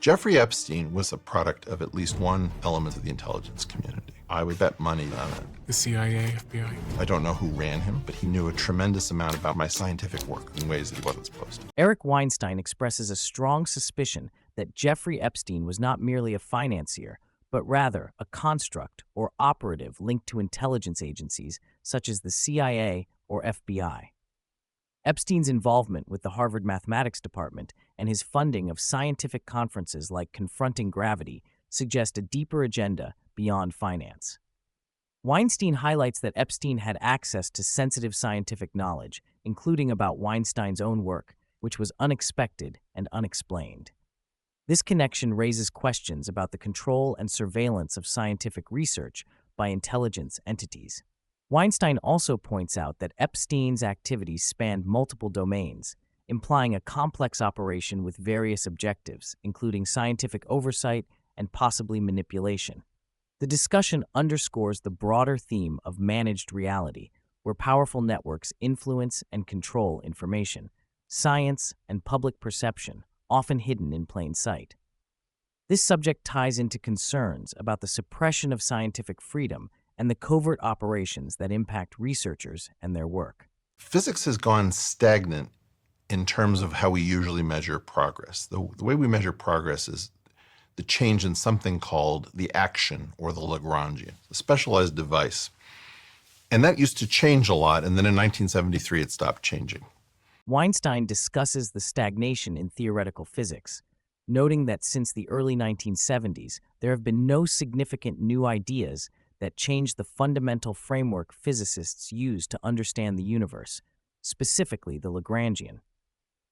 Jeffrey Epstein was a product of at least one element of the intelligence community. I would bet money on it. The CIA, FBI. I don't know who ran him, but he knew a tremendous amount about my scientific work in ways that he wasn't supposed to. Eric Weinstein expresses a strong suspicion that Jeffrey Epstein was not merely a financier, but rather a construct or operative linked to intelligence agencies such as the CIA or FBI. Epstein's involvement with the Harvard Mathematics Department and his funding of scientific conferences like Confronting Gravity suggest a deeper agenda beyond finance. Weinstein highlights that Epstein had access to sensitive scientific knowledge, including about Weinstein's own work, which was unexpected and unexplained. This connection raises questions about the control and surveillance of scientific research by intelligence entities. Weinstein also points out that Epstein's activities spanned multiple domains, implying a complex operation with various objectives, including scientific oversight and possibly manipulation. The discussion underscores the broader theme of managed reality, where powerful networks influence and control information, science, and public perception, often hidden in plain sight. This subject ties into concerns about the suppression of scientific freedom and the covert operations that impact researchers and their work. Physics has gone stagnant in terms of how we usually measure progress. The way we measure progress is the change in something called the action or the Lagrangian, a specialized device. And that used to change a lot, and then in 1973 it stopped changing. Weinstein discusses the stagnation in theoretical physics, noting that since the early 1970s, there have been no significant new ideas that change the fundamental framework physicists use to understand the universe, specifically the Lagrangian.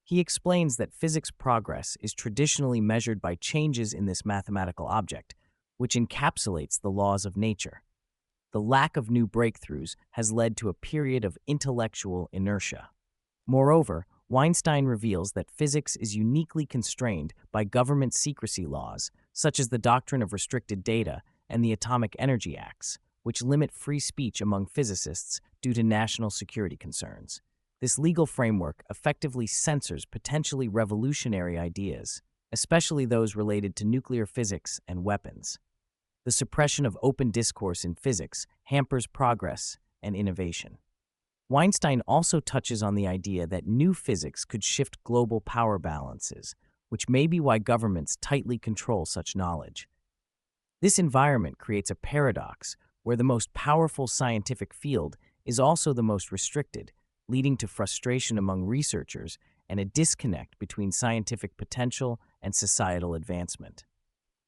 He explains that physics progress is traditionally measured by changes in this mathematical object, which encapsulates the laws of nature. The lack of new breakthroughs has led to a period of intellectual inertia. Moreover, Weinstein reveals that physics is uniquely constrained by government secrecy laws, such as the doctrine of restricted data and the Atomic Energy Acts, which limit free speech among physicists due to national security concerns. This legal framework effectively censors potentially revolutionary ideas, especially those related to nuclear physics and weapons. The suppression of open discourse in physics hampers progress and innovation. Weinstein also touches on the idea that new physics could shift global power balances, which may be why governments tightly control such knowledge. This environment creates a paradox where the most powerful scientific field is also the most restricted, leading to frustration among researchers and a disconnect between scientific potential and societal advancement.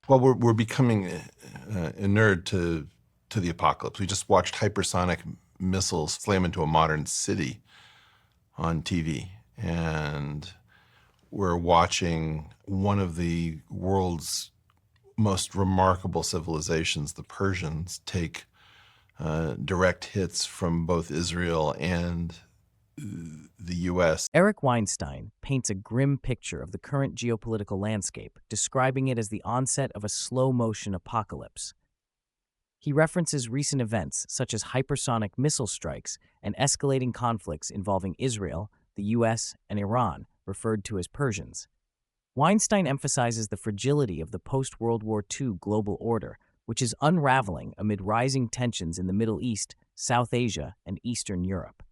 Well, we're becoming inured to the apocalypse. We just watched hypersonic missiles slam into a modern city on TV, and we're watching one of the world's most remarkable civilizations, the Persians, take direct hits from both Israel and the U.S. Eric Weinstein paints a grim picture of the current geopolitical landscape, describing it as the onset of a slow-motion apocalypse. He references recent events such as hypersonic missile strikes and escalating conflicts involving Israel, the U.S., and Iran, referred to as Persians. Weinstein emphasizes the fragility of the post-World War II global order, which is unraveling amid rising tensions in the Middle East, South Asia, and Eastern Europe.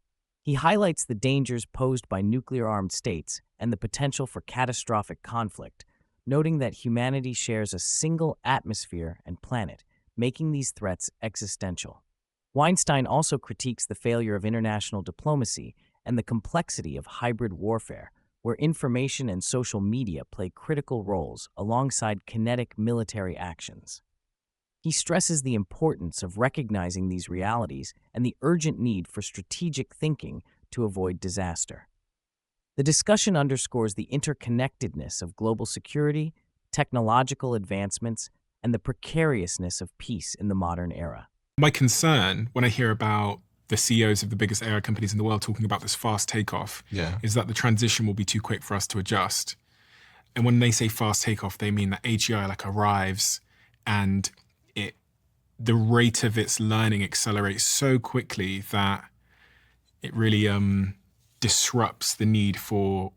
He highlights the dangers posed by nuclear-armed states and the potential for catastrophic conflict, noting that humanity shares a single atmosphere and planet, making these threats existential. Weinstein also critiques the failure of international diplomacy and the complexity of hybrid warfare, where information and social media play critical roles alongside kinetic military actions. He stresses the importance of recognizing these realities and the urgent need for strategic thinking to avoid disaster. The discussion underscores the interconnectedness of global security, technological advancements, and the precariousness of peace in the modern era. My concern when I hear about the CEOs of the biggest AI companies in the world talking about this fast takeoff is that the transition will be too quick for us to adjust. And when they say fast takeoff, they mean that AGI arrives and the rate of its learning accelerates so quickly that it really disrupts the need for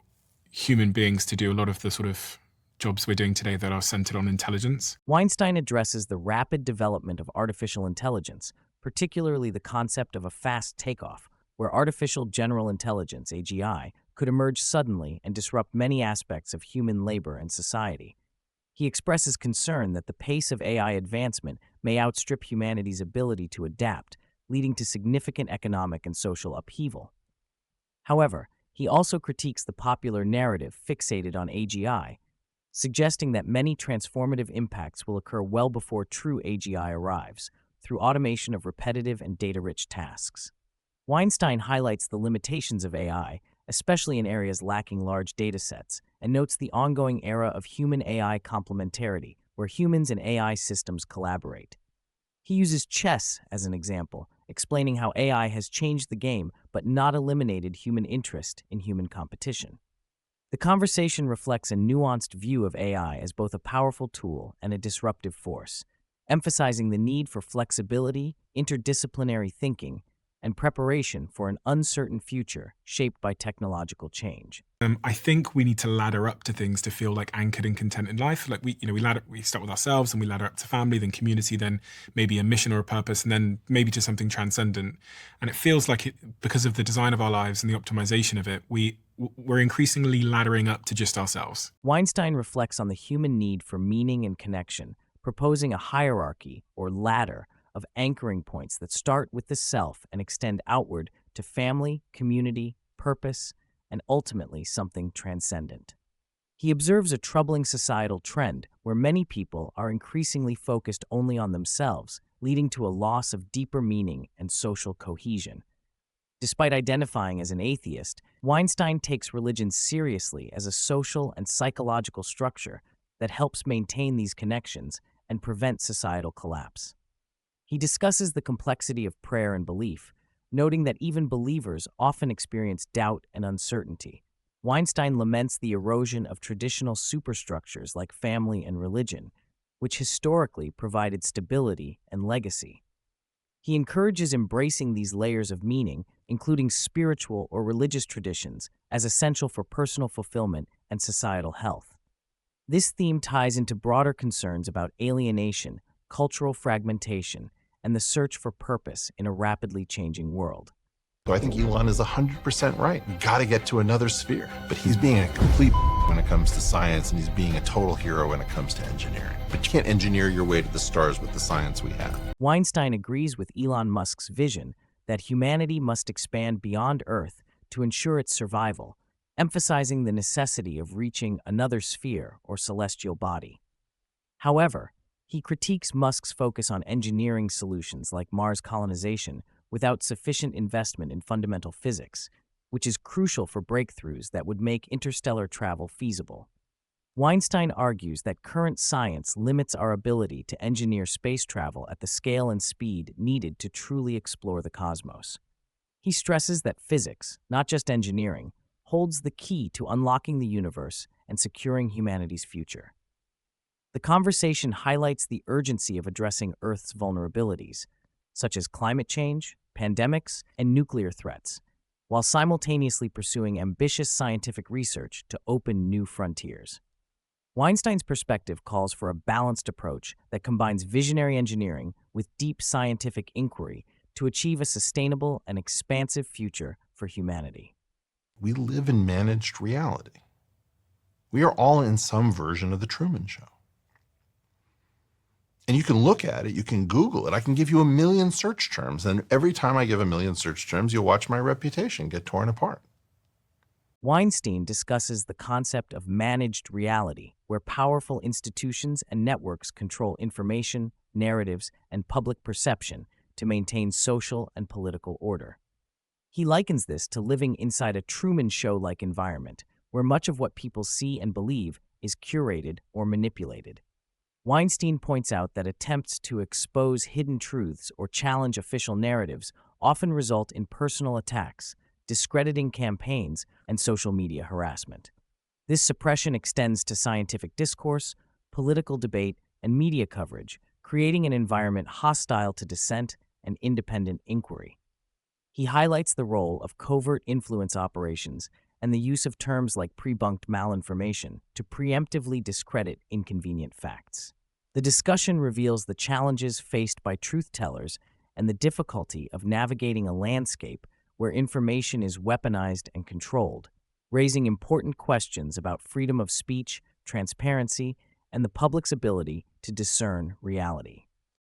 human beings to do a lot of the sort of jobs we're doing today that are centered on intelligence. Weinstein addresses the rapid development of artificial intelligence, particularly the concept of a fast takeoff, where artificial general intelligence, AGI, could emerge suddenly and disrupt many aspects of human labor and society. He expresses concern that the pace of AI advancement may outstrip humanity's ability to adapt, leading to significant economic and social upheaval. However, he also critiques the popular narrative fixated on AGI, suggesting that many transformative impacts will occur well before true AGI arrives, through automation of repetitive and data-rich tasks. Weinstein highlights the limitations of AI, especially in areas lacking large datasets, and notes the ongoing era of human-AI complementarity, where humans and AI systems collaborate. He uses chess as an example, explaining how AI has changed the game but not eliminated human interest in human competition. The conversation reflects a nuanced view of AI as both a powerful tool and a disruptive force, emphasizing the need for flexibility, interdisciplinary thinking, and preparation for an uncertain future shaped by technological change. I think we need to ladder up to things to feel like anchored and content in life. Like we start with ourselves and we ladder up to family, then community, then maybe a mission or a purpose, and then maybe to something transcendent. And it feels like because of the design of our lives and the optimization of it, we're increasingly laddering up to just ourselves. Weinstein reflects on the human need for meaning and connection, proposing a hierarchy or ladder of anchoring points that start with the self and extend outward to family, community, purpose, and ultimately something transcendent. He observes a troubling societal trend where many people are increasingly focused only on themselves, leading to a loss of deeper meaning and social cohesion. Despite identifying as an atheist, Weinstein takes religion seriously as a social and psychological structure that helps maintain these connections and prevent societal collapse. He discusses the complexity of prayer and belief, noting that even believers often experience doubt and uncertainty. Weinstein laments the erosion of traditional superstructures like family and religion, which historically provided stability and legacy. He encourages embracing these layers of meaning, including spiritual or religious traditions, as essential for personal fulfillment and societal health. This theme ties into broader concerns about alienation, cultural fragmentation, and the search for purpose in a rapidly changing world. So I think Elon is 100% right. We've got to get to another sphere. But he's being a complete when it comes to science, and he's being a total hero when it comes to engineering. But you can't engineer your way to the stars with the science we have. Weinstein agrees with Elon Musk's vision that humanity must expand beyond Earth to ensure its survival, emphasizing the necessity of reaching another sphere or celestial body. However, he critiques Musk's focus on engineering solutions like Mars colonization without sufficient investment in fundamental physics, which is crucial for breakthroughs that would make interstellar travel feasible. Weinstein argues that current science limits our ability to engineer space travel at the scale and speed needed to truly explore the cosmos. He stresses that physics, not just engineering, holds the key to unlocking the universe and securing humanity's future. The conversation highlights the urgency of addressing Earth's vulnerabilities, such as climate change, pandemics, and nuclear threats, while simultaneously pursuing ambitious scientific research to open new frontiers. Weinstein's perspective calls for a balanced approach that combines visionary engineering with deep scientific inquiry to achieve a sustainable and expansive future for humanity. We live in managed reality. We are all in some version of the Truman Show. And you can look at it, you can Google it. I can give you 1 million search terms, and every time I give 1 million search terms, you'll watch my reputation get torn apart. Weinstein discusses the concept of managed reality, where powerful institutions and networks control information, narratives, and public perception to maintain social and political order. He likens this to living inside a Truman Show-like environment, where much of what people see and believe is curated or manipulated. Weinstein points out that attempts to expose hidden truths or challenge official narratives often result in personal attacks, discrediting campaigns, and social media harassment. This suppression extends to scientific discourse, political debate, and media coverage, creating an environment hostile to dissent and independent inquiry. He highlights the role of covert influence operations and the use of terms like pre-bunked malinformation to preemptively discredit inconvenient facts. The discussion reveals the challenges faced by truth-tellers and the difficulty of navigating a landscape where information is weaponized and controlled, raising important questions about freedom of speech, transparency, and the public's ability to discern reality.